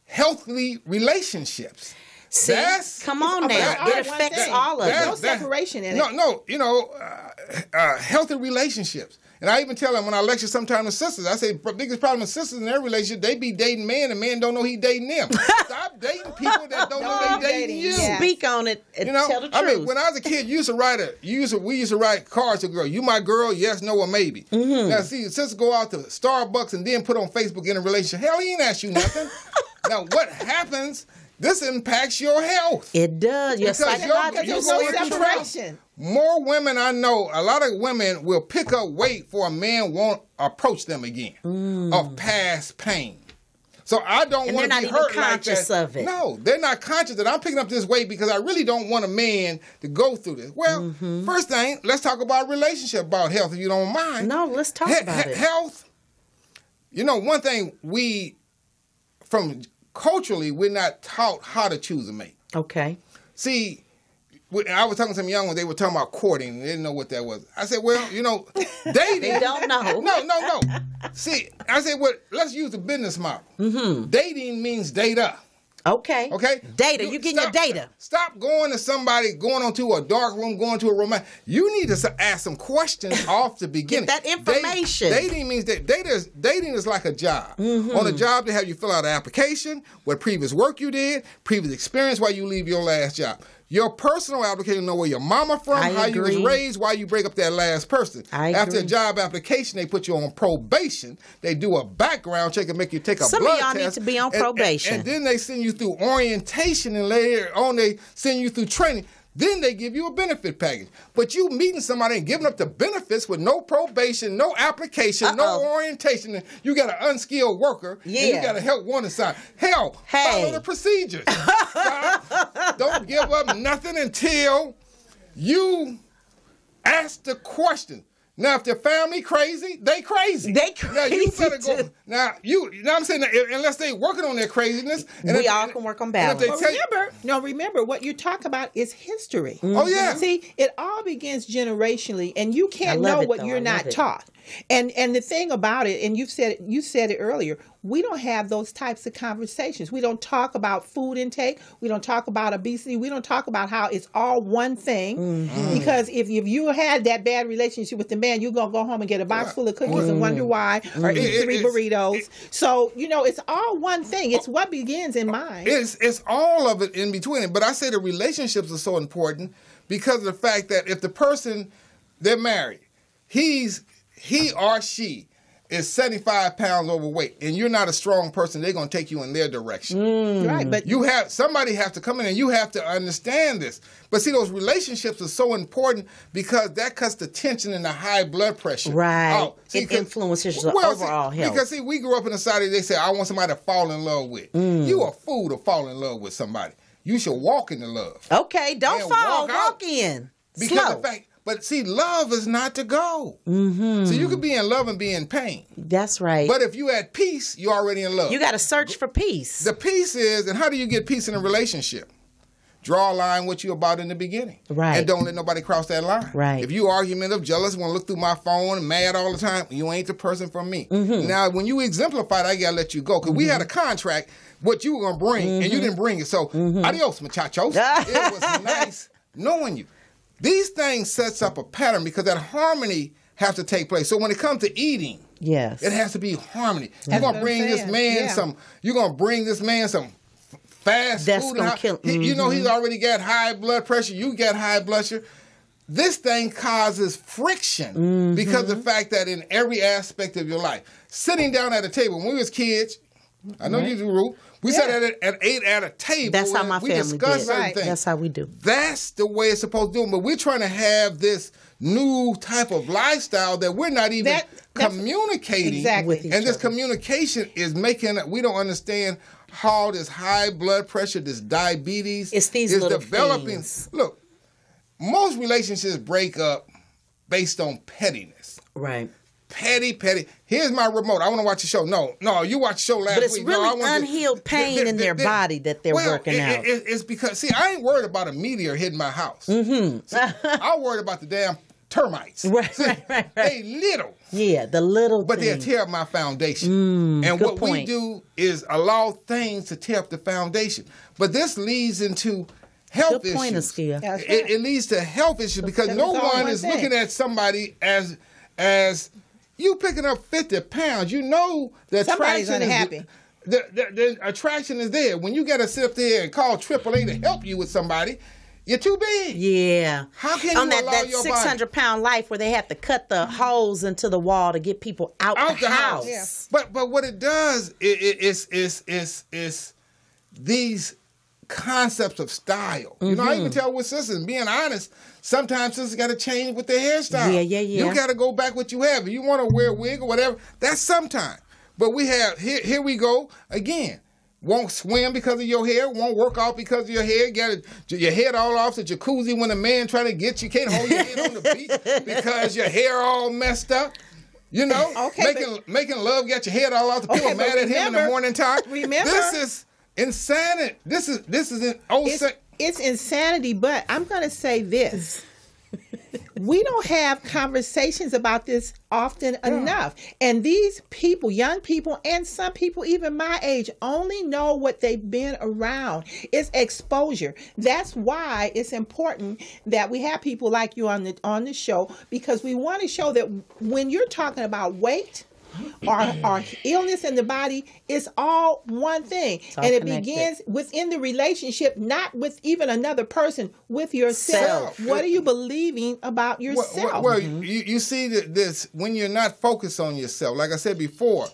Healthy relationships. See, come on now. It affects all of us. No separation in it. No, healthy relationships. And I even tell them when I lecture sometimes to sisters, I say the biggest problem with sisters in their relationship, they be dating men and men don't know he dating them. Stop dating people that don't know they dating you. Yeah. Speak on it and tell the truth. I mean, when I was a kid, we used to write cards to girls. You my girl, yes, no, or maybe. Mm-hmm. Now see, sisters go out to Starbucks and then put on Facebook in a relationship. Hell, he ain't asked you nothing. Now what happens? This impacts your health. It does. Your psychological separation. More women I know, a lot of women will pick up weight for a man won't approach them again of past pain. So I don't want to be hurt like that. They're not even conscious of it. No, they're not conscious that I'm picking up this weight because I really don't want a man to go through this. Well, first thing, let's talk about relationship, about health, if you don't mind. No, let's talk about it. Health, one thing culturally, we're not taught how to choose a mate. Okay. See, I was talking to some young ones, they were talking about courting. They didn't know what that was. I said, well, dating. They don't know. No. See, I said, well, let's use the business model. Mm-hmm. Dating means data. Okay. Data. You getting your data. Stop going to somebody, going onto a dark room, going to a romance. You need to ask some questions off the beginning. Get that information. Dating means that dating is like a job. Mm-hmm. On a job, they have you fill out an application, what previous work you did, previous experience, why you leave your last job. Your personal application know where your mama from, how you was raised, why you break up that last person. After a job application, they put you on probation. They do a background check and make you take a blood test. Some of y'all need to be on probation. And then they send you through orientation, and later on they send you through training. Then they give you a benefit package. But you meeting somebody and giving up the benefits with no probation, no application, no orientation. And you got an unskilled worker. Yeah. And you got a help wanted sign. Hell, follow the procedures. Don't give up nothing until you ask the question. Now, if their family crazy, they crazy. They crazy. Now, you better go. Now, I'm saying that unless they working on their craziness. And we all can work on balance. Remember, what you talk about is history. Mm-hmm. Oh, yeah. See, it all begins generationally, and you can't know what you're not taught. And the thing about it, and you said it earlier, we don't have those types of conversations. We don't talk about food intake. We don't talk about obesity. We don't talk about how it's all one thing. Mm-hmm. Because if you had that bad relationship with the man, you're going to go home and get a box full of cookies and wonder why, or eat 3 burritos. So, it's all one thing. It's what begins in mind. It's all of it in between it. But I say the relationships are so important because of the fact that if the person, they're married, he or she is 75 pounds overweight, and you're not a strong person, they're going to take you in their direction. Right, but somebody has to come in, and you have to understand this. But see, those relationships are so important because that cuts the tension and the high blood pressure. Right. It influences your overall health. Because we grew up in a society, they say, I want somebody to fall in love with. You a fool to fall in love with somebody. You should walk into love. Okay, don't fall, walk in. Because the fact. But see, love is not to go. Mm-hmm. So you could be in love and be in pain. That's right. But if you're at peace, you're already in love. You got to search for peace. The peace is, and how do you get peace in a relationship? Draw a line what you about in the beginning. Right. And don't let nobody cross that line. Right. If you argumentative, jealous, want to look through my phone, mad all the time, you ain't the person for me. Mm-hmm. Now, when you exemplify that, I got to let you go. Because we had a contract, what you were going to bring, and you didn't bring it. So, adios, muchachos. It was nice knowing you. These things sets up a pattern because that harmony has to take place. So when it comes to eating, Yes. It has to be harmony. You're That's gonna what bring I'm this saying. man Yeah. some. You're gonna bring this man some fast That's food. gonna kill- You know he's already got high blood pressure. You got high blood pressure. This thing causes friction because of the fact that in every aspect of your life, sitting down at a table when we was kids, I know you do, Ruth. We sat and ate at a table. That's how my we family discussed did. certain Right. things. That's how we do. That's the way it's supposed to do. But we're trying to have this new type of lifestyle that we're not even That's- communicating. Exactly. With each And this other. communication is making we don't understand how this high blood pressure, this diabetes It's these is little developing. things. Look, most relationships break up based on pettiness. Right. Petty. Here's my remote. I want to watch a show. No, you watched the show last But it's week. really I want to- unhealed pain in their body that they're working out. It's because, see, I ain't worried about a meteor hitting my house. I'm worried about the damn termites. Right, See, right. They little, Yeah, the little but they'll thing. tear up my foundation. And good what we point. do is allow things to tear up the foundation. But this leads into health Good point, issues. Askia. That's right. It leads to health issues because Because no it's all one one is thing. looking at somebody as you picking up 50 pounds. You know the Somebody's attraction unhappy. is the attraction is there. When you got to sit up there and call AAA to help you with somebody, you're too big. Yeah. How can on you that, allow that your 600-pound life where they have to cut the holes into the wall to get people out the house. Yeah. But what it does is these concepts of style. You know, I even tell with sisters, being honest, sometimes sisters got to change with their hairstyle. Yeah. You got to go back what you have. If you want to wear a wig or whatever, that's sometime. But we have, here we go again. Won't swim because of your hair. Won't work out because of your hair. Got your head all off the jacuzzi when a man trying to get you. Can't hold your head on the beach because your hair all messed up. You know, Okay, making love, got your head all off the pillow, Okay, mad but at him in the remember- morning time. remember- This is insanity. This is It's insanity, but I'm going to say this. We don't have conversations about this often enough. And these people, young people, and some people even my age, only know what they've been around. It's exposure. That's why it's important that we have people like you on the show, because we want to show that when you're talking about weight, our illness in the body, is all one thing, all and it connected. begins within the relationship, not with even another person, with yourself. Self. What are you believing about yourself? Well, you see that this when you're not focused on yourself, like I said before,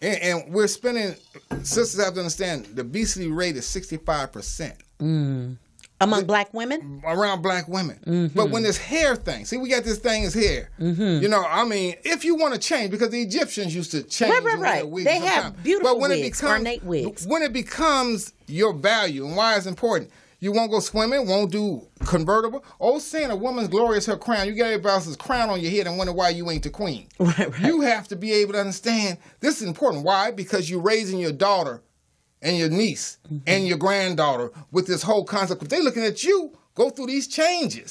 and we're spending. Sisters have to understand the obesity rate is 65%. Among black women? Around black women. But when this hair thing, see, we got this thing is hair. You know, I mean, if you want to change, because the Egyptians used to change. Right. and wear wigs They have sometimes. beautiful But when wigs, ornate wigs. When it becomes your value, and why it's important, you won't go swimming, won't do convertible. Oh, saying a woman's glory is her crown. You got everybody else's crown on your head and wonder why you ain't the queen. Right. You have to be able to understand this is important. Why? Because you're raising your daughter and your niece and your granddaughter with this whole concept. If they're looking at you go through these changes,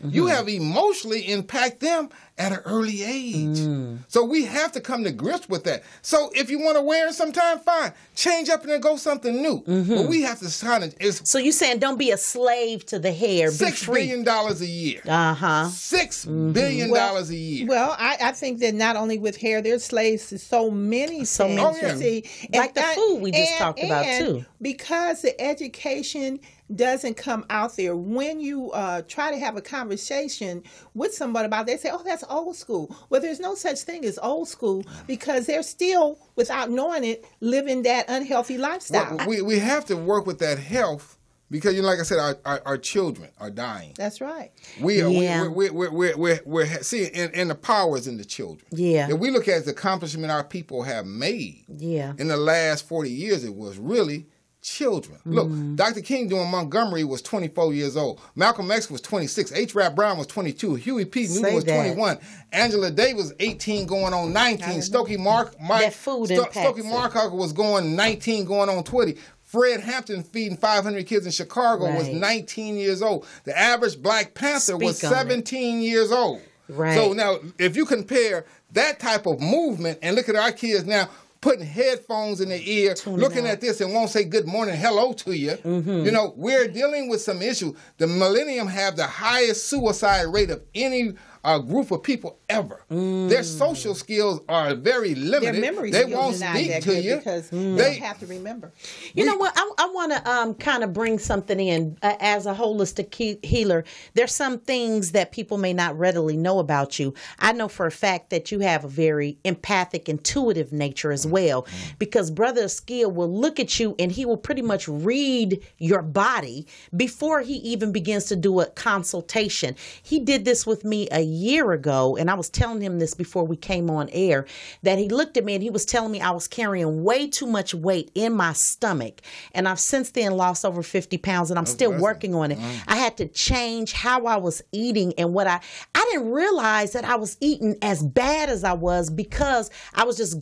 you have emotionally impact them at an early age. So we have to come to grips with that. So if you want to wear it sometime, fine. Change up and then go something new. But we have to kind of, it's So you saying don't be a slave to the hair, be $6 free. billion a year. Uh-huh. $6 billion a year. Well, I think that not only with hair, there's slaves to so many things. many Oh, yeah. You see, Like the food we just talked about, too. Because the education doesn't come out there. When you try to have a conversation with somebody about it, they say, oh, that's old school. Well, there's no such thing as old school, because they're still, without knowing it, living that unhealthy lifestyle. Well, we have to work with that health because, you know, like I said, our children are dying. That's right. We are. Yeah. We're see, and the power is in the children. Yeah. If we look at the accomplishment our people have made Yeah. in the last 40 years, it was really children. Look, Dr. King doing Montgomery was 24 years old. Malcolm X was 26. H. Rap Brown was 22. Huey P. Newton Say was that. 21. Angela Davis was 18 going on 19. Stokely That food impacts Stokely it. Marcocker was going 19 going on 20. Fred Hampton feeding 500 kids in Chicago was Right. 19 years old. The average Black Panther was Speak on it. 17 years old. Right. So now, if you compare that type of movement and look at our kids now putting headphones in their ear, looking at this and won't say good morning, hello to you. You know, we're dealing with some issue. The millennium have the highest suicide rate of any group of people ever. Their social skills are very limited. Their memory they skills won't are not speak that to good you because they have to remember. You know what? I want to kind of bring something in. As a holistic healer, there's some things that people may not readily know about you. I know for a fact that you have a very empathic, intuitive nature as well, because Brother Gill will look at you and he will pretty much read your body before he even begins to do a consultation. He did this with me a year ago, and I was telling him this before we came on air, that he looked at me and he was telling me I was carrying way too much weight in my stomach, and I've since then lost over 50 pounds, and I'm still working on it. I had to change how I was eating, and what I didn't realize that I was eating as bad as I was because I was just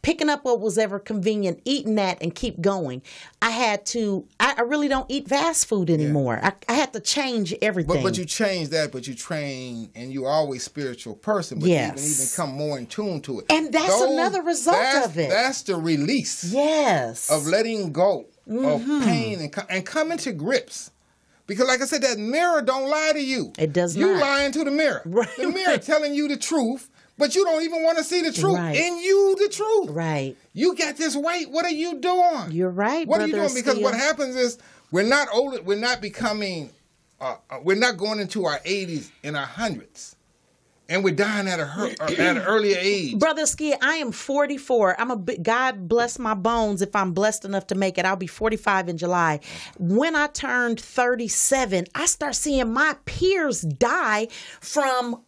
picking up what was ever convenient, eating that, and keep going. I really don't eat fast food anymore. I had to change everything. But you change that, but you train, and you're always spiritual person, but you even come more in tune to it. And that's another result of it. That's the release of letting go of pain and coming to grips. Because like I said, that mirror don't lie to you. It does not. You not. lying to the mirror. Right. The mirror telling you the truth, but you don't even want to see the truth in you, the truth. Right. You got this weight. What are you doing? You're right, What are you doing? Because what happens is we're not older. We're not becoming, we're not going into our 80s and our 100s. And we're dying at an earlier age. Brother Gill, I am 44. God bless my bones if I'm blessed enough to make it. I'll be 45 in July. When I turned 37, I start seeing my peers die from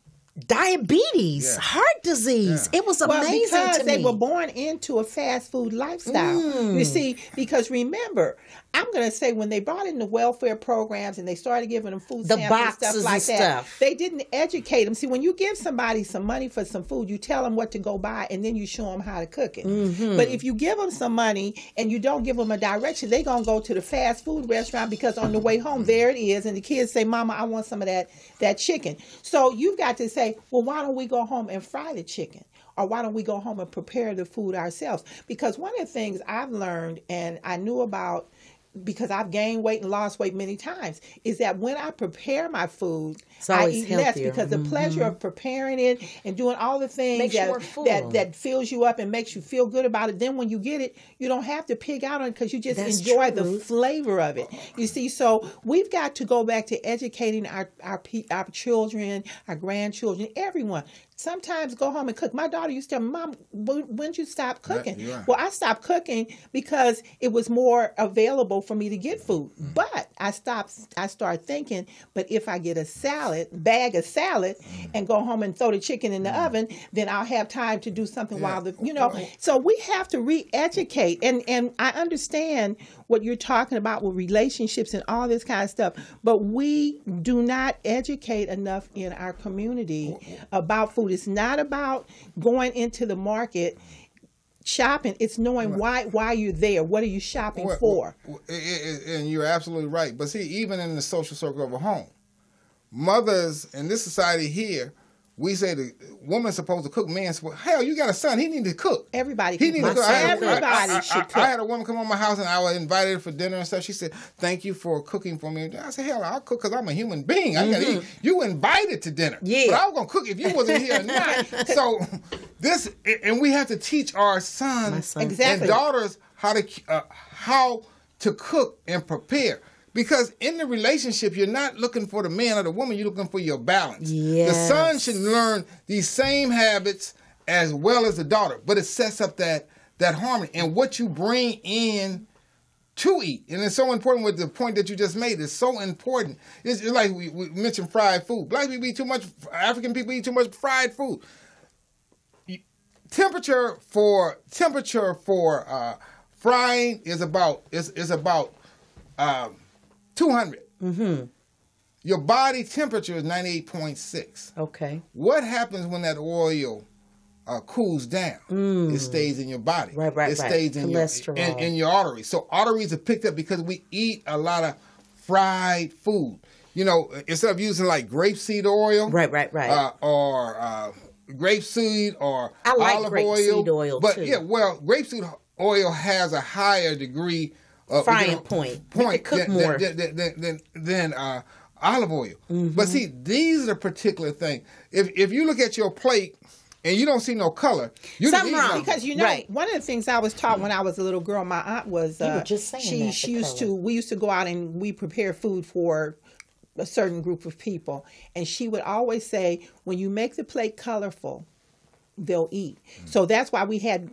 diabetes, heart disease. It was amazing because to me. They were born into a fast food lifestyle. You see, because remember, I'm going to say when they brought in the welfare programs and they started giving them food stamps and stuff like that, they didn't educate them. See, when you give somebody some money for some food, you tell them what to go buy and then you show them how to cook it. But if you give them some money and you don't give them a direction, they're going to go to the fast food restaurant because on the way home, there it is. And the kids say, Mama, I want some of that chicken. So you've got to say, well, why don't we go home and fry the chicken? Or why don't we go home and prepare the food ourselves? Because one of the things I've learned and I knew about, because I've gained weight and lost weight many times, is that when I prepare my food, I eat less because the pleasure of preparing it and doing all the things that fills you up and makes you feel good about it. Then when you get it, you don't have to pig out on it because you just enjoy the flavor of it. You see, so we've got to go back to educating our children, our grandchildren, everyone. Sometimes go home and cook. My daughter used to tell me, Mom, when did you stop cooking? Well, I stopped cooking because it was more available for me to get food. But I started thinking, but if I get a bag of salad, and go home and throw the chicken in the oven, then I'll have time to do something while so we have to re-educate. And I understand what you're talking about with relationships and all this kind of stuff, but we do not educate enough in our community about food. It's not about going into the market shopping. It's knowing why you're there. What are you shopping for? And you're absolutely right. But see, even in the social circle of a home, mothers in this society here, we say the woman's supposed to cook. Man's hell, you got a son. He need to cook. Everybody should cook. Everybody should cook. I had a woman come on my house and I was invited her for dinner and stuff. She said, "Thank you for cooking for me." I said, "Hell, I'll cook because I'm a human being. I gotta eat. You invited to dinner, but I was gonna cook if you wasn't here or not." So and we have to teach our sons and daughters how to cook and prepare. Because in the relationship, you're not looking for the man or the woman, you're looking for your balance. The son should learn these same habits as well as the daughter, but it sets up that harmony. And what you bring in to eat, and it's so important with the point that you just made, it's so important. It's like we mentioned fried food. Black people eat too much, African people eat too much fried food. Temperature for frying is about 200. Your body temperature is 98.6. Okay. What happens when that oil cools down? It stays in your body. It stays in your arteries. So arteries are picked up because we eat a lot of fried food. You know, instead of using like grapeseed oil, or grapeseed or olive oil. But too. Grapeseed oil has a higher degree of frying point. You could cook more than olive oil. But see, these are the particular things. If you look at your plate and you don't see no color, you Something didn't eat wrong. nothing. Because you know, Right. one of the things I was taught when I was a little girl, my aunt was were just saying that, she the used color. we used to go out and we prepare food for a certain group of people, and she would always say, when you make the plate colorful, they'll eat. So that's why we had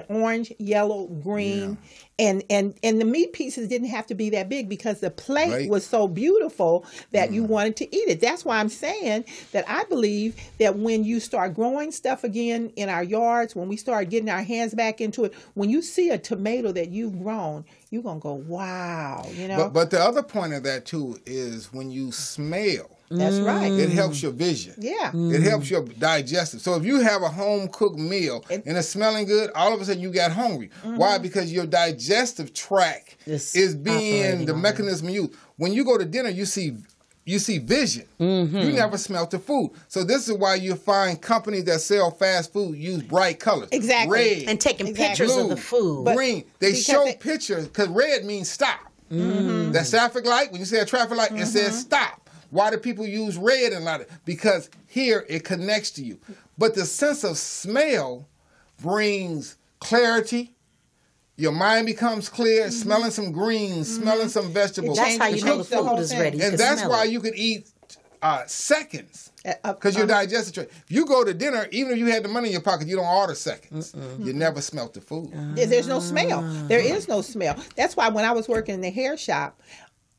orange, yellow, green, and the meat pieces didn't have to be that big because the plate Right. was so beautiful that you wanted to eat it. That's why I'm saying that I believe that when you start growing stuff again in our yards, when we start getting our hands back into it, when you see a tomato that you've grown, you're gonna go, wow, you know. But the other point of that too is when you smell, That's right. it helps your vision. Yeah. It helps your digestive. So if you have a home cooked meal and it's smelling good, all of a sudden you got hungry. Why? Because your digestive tract It's is being operating the on it. mechanism used. When you go to dinner, you see vision. You never smelt the food. So this is why you find companies that sell fast food use bright colors. Exactly. Red, And taking Exactly. pictures blue, of the food. green. They because show they- pictures because red means stop. That traffic light, when you say a traffic light, it says stop. Why do people use red and light? Because here it connects to you. But the sense of smell brings clarity. Your mind becomes clear, smelling some greens, smelling some vegetables. That's how you know the changes the whole food is thing. ready. You And can that's smell why it. you could eat seconds. Because your digestive tract. If you go to dinner, even if you had the money in your pocket, you don't order seconds. You never smelt the food. There's no smell. There is no smell. That's why when I was working in the hair shop,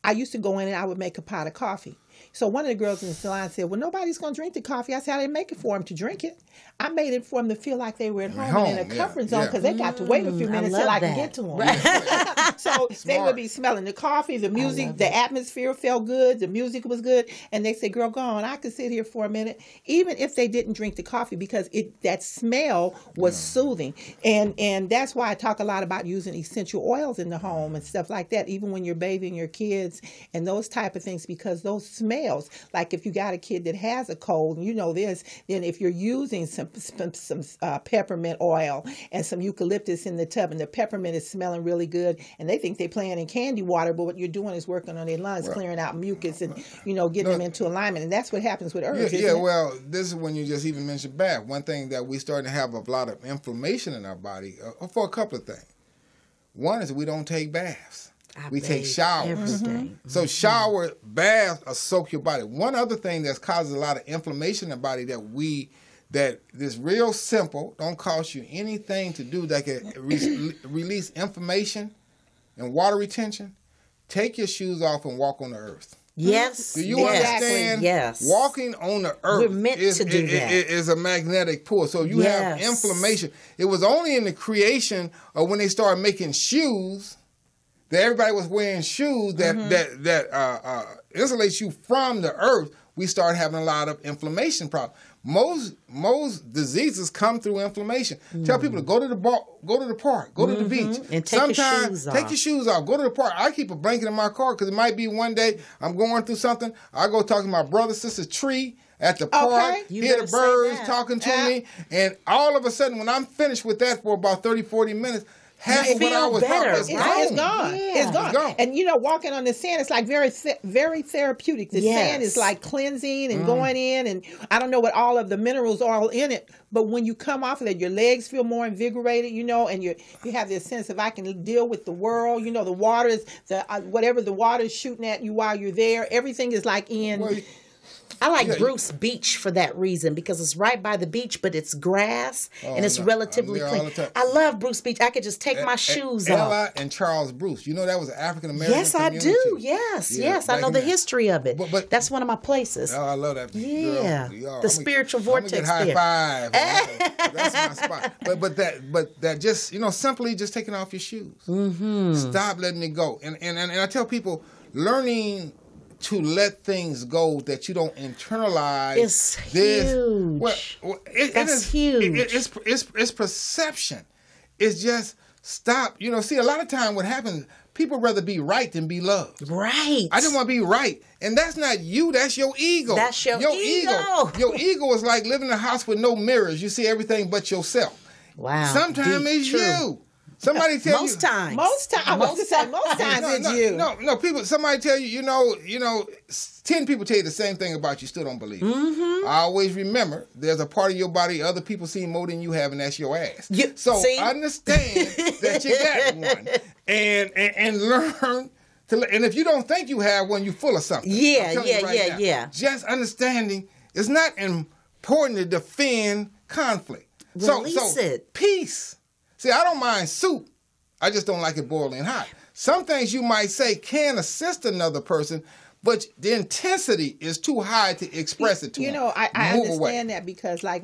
I used to go in and I would make a pot of coffee. So one of the girls in the salon said, well, nobody's going to drink the coffee. I said, I didn't make it for them to drink it. I made it for them to feel like they were at home and in a yeah, comfort zone yeah. because they got to wait a few minutes love till I that. can get to them. So they would be smelling the coffee, the music, the atmosphere felt good, the music was good. And they said, girl, go on. I could sit here for a minute, even if they didn't drink the coffee because that smell was soothing. And that's why I talk a lot about using essential oils in the home and stuff like that, even when you're bathing your kids and those type of things, because those smells, like if you got a kid that has a cold and you know this, then if you're using some peppermint oil and some eucalyptus in the tub and the peppermint is smelling really good and they think they're playing in candy water, but what you're doing is working on their lungs, clearing out mucus and, getting them into alignment. And that's what happens with herbs. Yeah, isn't it? well, this is when you just even mentioned bath. One thing that we starting to have a lot of inflammation in our body for a couple of things. One is we don't take baths. We take bathe showers. every day. So shower, baths soak your body. One other thing that causes a lot of inflammation in the body that is real simple, don't cost you anything to do, that can release inflammation and water retention. Take your shoes off and walk on the earth. Yes. Do you yes, understand? Yes. Walking on the earth We're meant to do that. is a magnetic pull. So you have Yes. inflammation. It was only in the creation of when they started making shoes that everybody was wearing shoes that insulates you from the earth. We started having a lot of inflammation problems. Most diseases come through inflammation. Tell people to go to the bar, go to the park, go to the beach. And take your Sometimes shoes take off. your shoes off. Go to the park. I keep a blanket in my car because it might be one day I'm going through something. I go talk to my brother, sister, tree at the park. You Hear the better say birds that. talking to me, and all of a sudden, when I'm finished with that for about 30, 40 minutes, half You of what I feel was better, talking right? It's gone. Yeah. It's gone. It's gone. And walking on the sand, it's like very therapeutic. The sand Yes. is like cleansing and going in, and I don't know what all of the minerals are all in it, but when you come off of it, your legs feel more invigorated, and you have this sense of I can deal with the world. The water is whatever the water is shooting at you while you're there. Everything is like in. Well, I like Bruce Beach for that reason because it's right by the beach, but it's grass and it's no, relatively I'm there all clean. the time. I love Bruce Beach. I could just take my shoes off. Ella and Charles Bruce. You know that was an African American Yes, I community. do. Yes, Yeah, yes. I back know in the the- history of it. But- That's one of my places. Oh, I love that. Yeah. Girl, The spiritual I'm gonna vortex get high there. five. That's my spot. But that just simply just taking off your shoes. Stop letting it go. And I tell people, learning to let things go that you don't internalize. It's this. huge. Well, That's huge. It's perception. It's just stop. See, a lot of time what happens, people rather be right than be loved. Right. I just want to be right. And that's not you. That's your ego. That's your ego. Your ego is like living in a house with no mirrors. You see everything but yourself. Wow. Sometimes Deep. it's True. you. Somebody tell Most times. Most times. I was going to say most times it's you. No, people, somebody tell you, 10 people tell you the same thing about you, still don't believe it. Mm-hmm. I always remember there's a part of your body other people see more than you have, and that's your ass. So see? understand that you got one. And learn to, and if you don't think you have one, you're full of something. Yeah. Just understanding it's not important to defend conflict. Release it. Peace. See, I don't mind soup. I just don't like it boiling hot. Some things you might say can assist another person, but the intensity is too high to express it to them. I understand that because like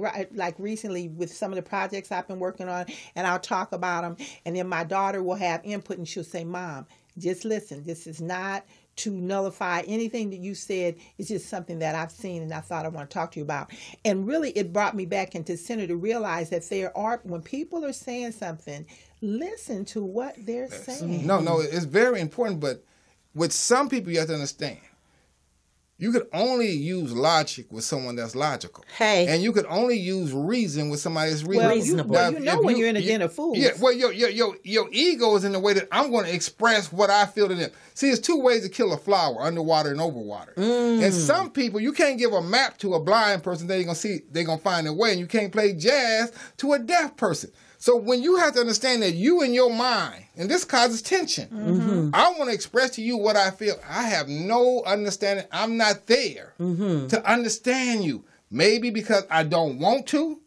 recently with some of the projects I've been working on, and I'll talk about them, and then my daughter will have input and she'll say, Mom, just listen, this is not to nullify anything that you said. It's just something that I've seen and I thought I want to talk to you about. And really it brought me back into center to realize that when people are saying something, listen to what they're saying. No, it's very important, but with some people you have to understand. You could only use logic with someone that's logical. Hey. And you could only use reason with somebody that's reasonable. Well, you know when you're in a den of fools. Yeah, well, your ego is in the way that I'm going to express what I feel to them. See, there's two ways to kill a flower, underwater and overwater. And some people, you can't give a map to a blind person, they're going to find their way, and you can't play jazz to a deaf person. So when you have to understand that you in your mind, and this causes tension, I want to express to you what I feel. I have no understanding. I'm not there to understand you. Maybe because I don't want to.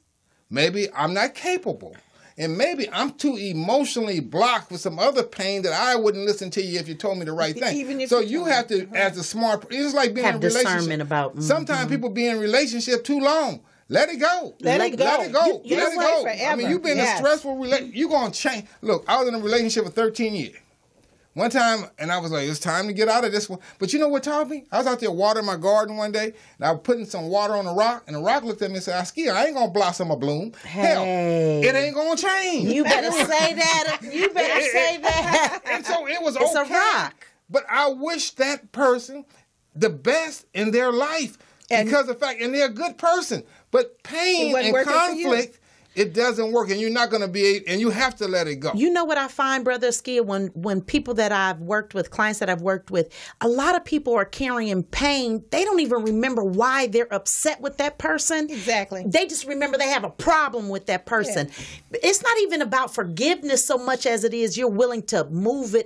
Maybe I'm not capable. And maybe I'm too emotionally blocked with some other pain that I wouldn't listen to you if you told me the right thing. So you have to, as a smart, it's like being in a relationship. Discernment about. Sometimes people be in a relationship too long. Let it go. Let it go. Let it go. You Let it go. forever. I mean, you've been in a stressful relationship. You're going to change. Look, I was in a relationship for 13 years. One time, and I was like, it's time to get out of this one. But you know what taught me? I was out there watering my garden one day, and I was putting some water on a rock, and the rock looked at me and said, I ain't going to blossom or bloom. Hell, it ain't going to change. You better say that. You better say that. And so it was It's okay. a rock. But I wish that person the best in their life because of the fact, and they're a good person. But pain and conflict, it doesn't work, and you're not going to be, and you have to let it go. You know what I find, Brother Gill, when people that I've worked with, clients that I've worked with, a lot of people are carrying pain. They don't even remember why they're upset with that person. Exactly. They just remember they have a problem with that person. Yeah. It's not even about forgiveness so much as it is you're willing to move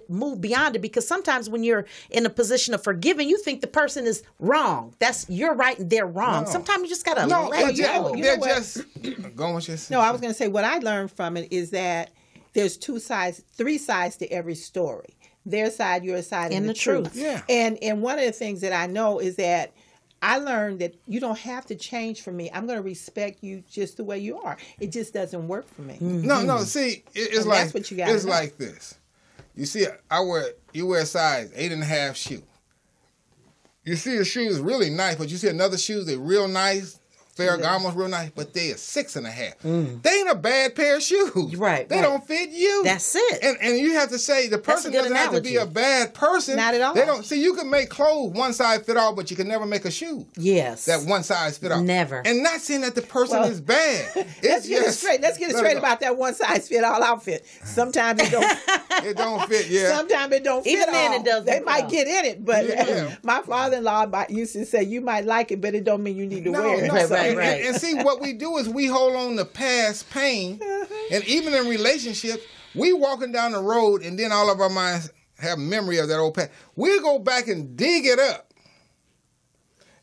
beyond it, because sometimes when you're in a position of forgiving, you think the person is wrong. You're right and they're wrong. No. Sometimes you just got to let it go. They're just go with this. No, I was going to say what I learned from it is that there's 3 sides to every story. Their side, your side, and the truth. Yeah. And one of the things that I know is that I learned that you don't have to change for me. I'm going to respect you just the way you are. It just doesn't work for me. No. See, it's like that's what you gotta know. like this. You see, you wear a size 8.5 shoe. You see a shoe is really nice, but you see another shoe they're real nice. Ferragamo's real nice, but they are 6.5. They ain't a bad pair of shoes. Right. They don't fit you. That's it. And you have to say the person doesn't have to be a bad person. Not at all. They don't see. You can make clothes one size fit all, but you can never make a shoe. Yes. That one size fit all. Never. And not saying that the person is bad. Let's get it straight about that one size fit all outfit. Sometimes it don't. It don't fit. Yeah. Sometimes it don't fit. Even then, it doesn't. They might get in it, but my father-in-law used to say, "You might like it, but it don't mean you need to wear it." Right. And see, what we do is we hold on to past pain, and even in relationships, we walking down the road, and then all of our minds have memory of that old past. We'll go back and dig it up.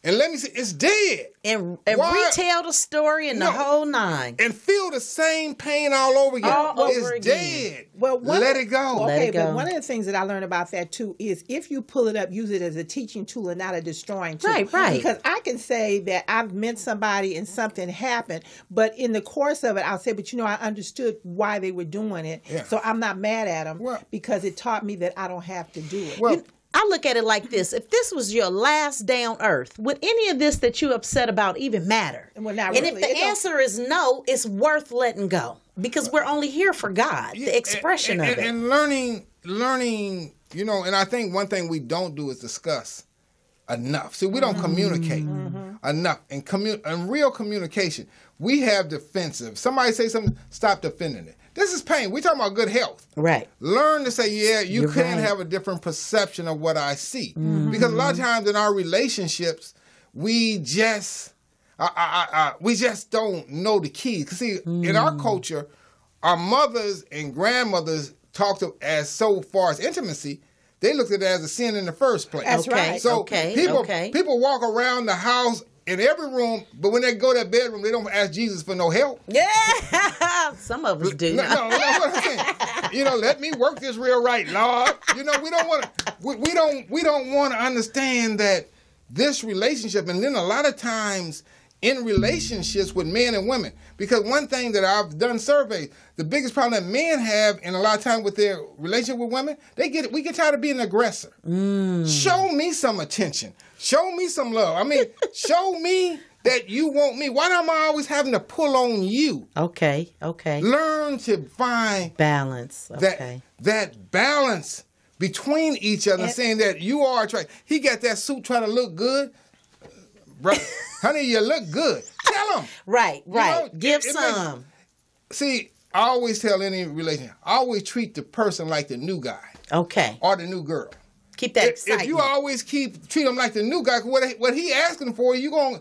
And let me see, it's dead. And retell the story and the whole nine. And feel the same pain all over again. It's dead. Well, let it go. Okay, but one of the things that I learned about that too is if you pull it up, use it as a teaching tool and not a destroying tool. Right. Because I can say that I've met somebody and something happened, but in the course of it, I'll say, but I understood why they were doing it. Yeah. So I'm not mad at them because it taught me that I don't have to do it. Well, I look at it like this. If this was your last day on earth, would any of this that you're upset about even matter? Well, not and really. if the answer is no, it's worth letting go because we're only here for God, the expression of it. And learning, and I think one thing we don't do is discuss enough. See, we don't communicate enough in real communication. We have defensive. Somebody say something, stop defending it. This is pain. We're talking about good health. Right. Learn to say, yeah, you can right. have a different perception of what I see. Because a lot of times in our relationships, we just don't know the keys. Because see, in our culture, our mothers and grandmothers talked of as so far as intimacy, they looked at it as a sin in the first place. That's right. So people walk around the house in every room, but when they go to their bedroom, they don't ask Jesus for no help. Yeah, some of us do. No, what I'm saying. Let me work this real right, Lord. We don't want to. We don't want to understand that this relationship, and then a lot of times in relationships with men and women, because one thing that I've done surveys, the biggest problem that men have, and a lot of times with their relationship with women, we get tired of being an aggressor. Show me some attention. Show me some love. I mean, show me that you want me. Why am I always having to pull on you? Okay. Learn to find balance. Okay. That balance between each other, saying that you are attractive. He got that suit trying to look good. Bro, honey, you look good. Tell him. Right. Give some. See, I always tell any relationship, I always treat the person like the new guy. Okay. Or the new girl. Keep that excitement. If you always treat him like the new guy, what he asking for, you gonna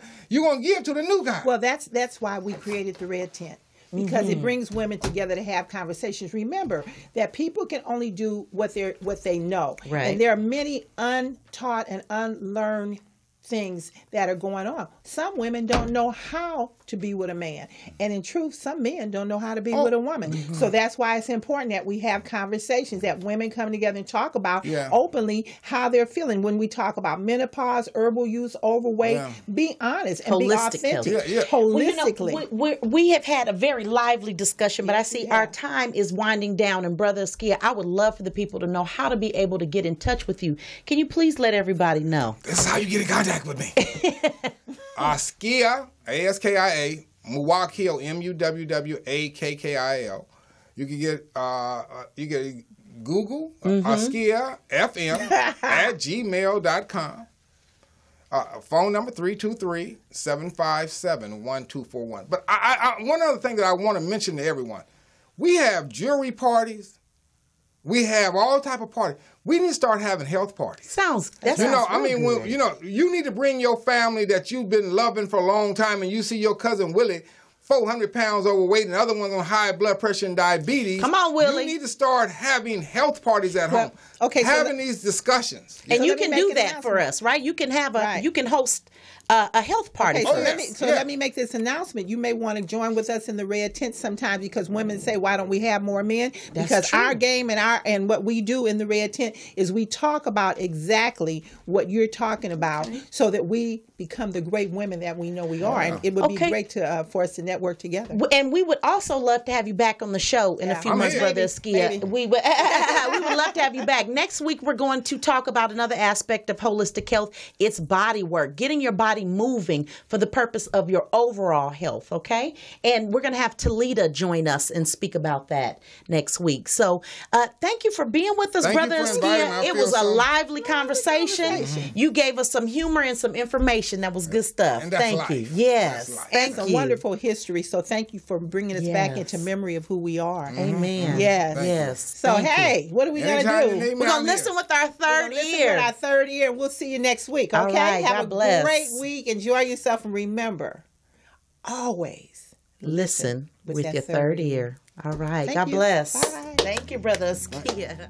give to the new guy. Well, that's why we created the Red Tent. Because it brings women together to have conversations. Remember that people can only do what they know. Right. And there are many untaught and unlearned things that are going on. Some women don't know how to be with a man. And in truth, some men don't know how to be with a woman. So that's why it's important that we have conversations, that women come together and talk about openly how they're feeling. When we talk about menopause, herbal use, overweight, be honest and be authentic. Holistically. Well, we have had a very lively discussion, but I see our time is winding down. And Brother Askia, I would love for the people to know how to be able to get in touch with you. Can you please let everybody know? This is how you get in contact with me. Askia, A-S-K-I-A, Muwakil, M-U-W-W-A-K-K-I-L. You can get Google, Askia FM at gmail.com. Phone number 323-757-1241. But one other thing that I want to mention to everyone. We have jewelry parties. We have all type of parties. We need to start having health parties. You need to bring your family that you've been loving for a long time, and you see your cousin Willie 400 pounds overweight and the other one's on high blood pressure and diabetes. Come on, Willie. You need to start having health parties at home. Okay, having these discussions. And you can do that for us, right? You can have you can host a health party. Okay, let me make this announcement. You may want to join with us in the Red Tent sometimes, because women say, why don't we have more men? Because our game and what we do in the Red Tent is we talk about exactly what you're talking about, so that we become the great women that we know we are. And it would be great for us to network together. And we would also love to have you back on the show in a few months, Brother Askia. We would love to have you back. Next week, we're going to talk about another aspect of holistic health. It's body work, getting your body moving for the purpose of your overall health, okay? And we're going to have Talita join us and speak about that next week. So thank you for being with us, Brother Askia. It was a lively conversation. You gave us some humor and some information. That was good stuff. Thank you. Yes. Thank you. And some wonderful history. So thank you for bringing us back into memory of who we are. Amen. Yes. So, what are we going to do? We're going to listen with our third ear. And we'll see you next week. Okay? All right, Have God a great week. Enjoy yourself. And remember, always listen with your third ear. All right. God bless. Bye. Thank you, Brother Askia.